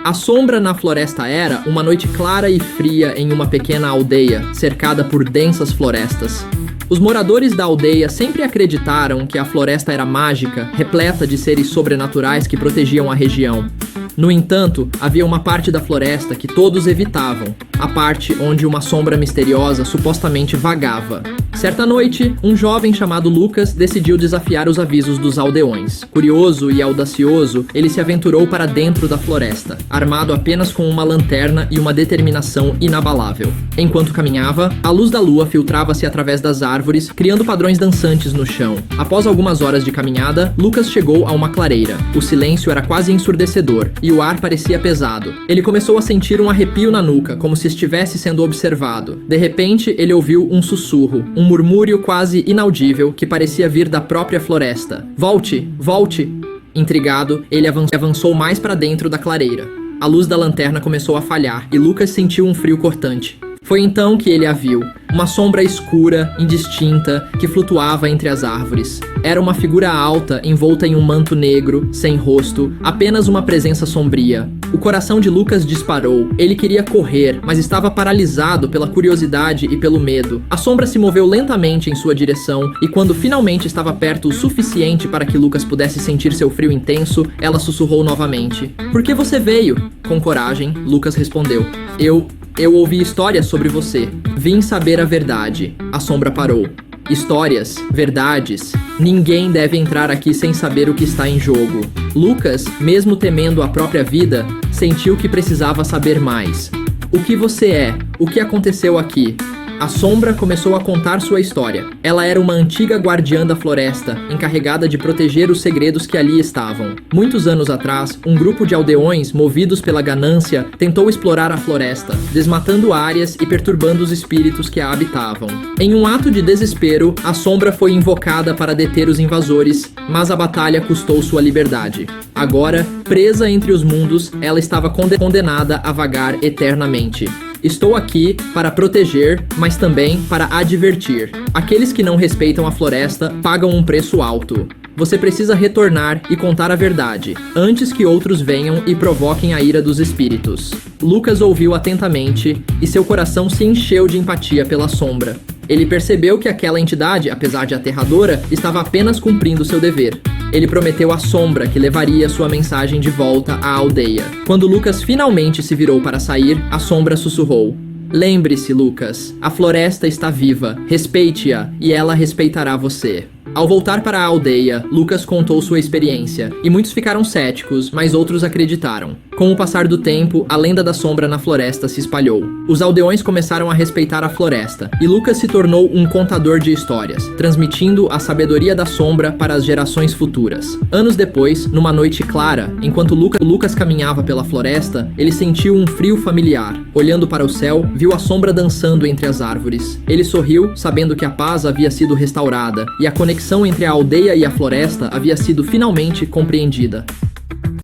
A sombra na floresta era uma noite clara e fria em uma pequena aldeia, cercada por densas florestas. Os moradores da aldeia sempre acreditaram que a floresta era mágica, repleta de seres sobrenaturais que protegiam a região. No entanto, havia uma parte da floresta que todos evitavam, a parte onde uma sombra misteriosa supostamente vagava. Certa noite, um jovem chamado Lucas decidiu desafiar os avisos dos aldeões. Curioso e audacioso, ele se aventurou para dentro da floresta, armado apenas com uma lanterna e uma determinação inabalável. Enquanto caminhava, a luz da lua filtrava-se através das árvores, criando padrões dançantes no chão. Após algumas horas de caminhada, Lucas chegou a uma clareira. O silêncio era quase ensurdecedor, e o ar parecia pesado. Ele começou a sentir um arrepio na nuca, como se estivesse sendo observado. De repente, ele ouviu um sussurro, um murmúrio quase inaudível que parecia vir da própria floresta. Volte, volte! Intrigado, ele avançou mais para dentro da clareira. A luz da lanterna começou a falhar e Lucas sentiu um frio cortante. Foi então que ele a viu, uma sombra escura, indistinta, que flutuava entre as árvores. Era uma figura alta, envolta em um manto negro, sem rosto, apenas uma presença sombria. O coração de Lucas disparou. Ele queria correr, mas estava paralisado pela curiosidade e pelo medo. A sombra se moveu lentamente em sua direção, e quando finalmente estava perto o suficiente para que Lucas pudesse sentir seu frio intenso, ela sussurrou novamente. "Por que você veio?" Com coragem, Lucas respondeu. Eu ouvi histórias sobre você. Vim saber a verdade." A sombra parou. Histórias, verdades. Ninguém deve entrar aqui sem saber o que está em jogo. Lucas, mesmo temendo a própria vida, sentiu que precisava saber mais. "O que você é? O que aconteceu aqui?" A sombra começou a contar sua história. Ela era uma antiga guardiã da floresta, encarregada de proteger os segredos que ali estavam. Muitos anos atrás, um grupo de aldeões, movidos pela ganância, tentou explorar a floresta, desmatando áreas e perturbando os espíritos que a habitavam. Em um ato de desespero, a sombra foi invocada para deter os invasores, mas a batalha custou sua liberdade. Agora, presa entre os mundos, ela estava condenada a vagar eternamente. Estou aqui para proteger, mas também para advertir. Aqueles que não respeitam a floresta pagam um preço alto. Você precisa retornar e contar a verdade, antes que outros venham e provoquem a ira dos espíritos. Lucas ouviu atentamente e seu coração se encheu de empatia pela sombra. Ele percebeu que aquela entidade, apesar de aterradora, estava apenas cumprindo seu dever. Ele prometeu à sombra que levaria sua mensagem de volta à aldeia. Quando Lucas finalmente se virou para sair, a sombra sussurrou. "Lembre-se, Lucas, a floresta está viva, respeite-a e ela respeitará você." Ao voltar para a aldeia, Lucas contou sua experiência, e muitos ficaram céticos, mas outros acreditaram. Com o passar do tempo, a lenda da sombra na floresta se espalhou. Os aldeões começaram a respeitar a floresta, e Lucas se tornou um contador de histórias, transmitindo a sabedoria da sombra para as gerações futuras. Anos depois, numa noite clara, enquanto Lucas caminhava pela floresta, ele sentiu um frio familiar. Olhando para o céu, viu a sombra dançando entre as árvores. Ele sorriu, sabendo que a paz havia sido restaurada, e a conexão entre a aldeia e a floresta havia sido finalmente compreendida.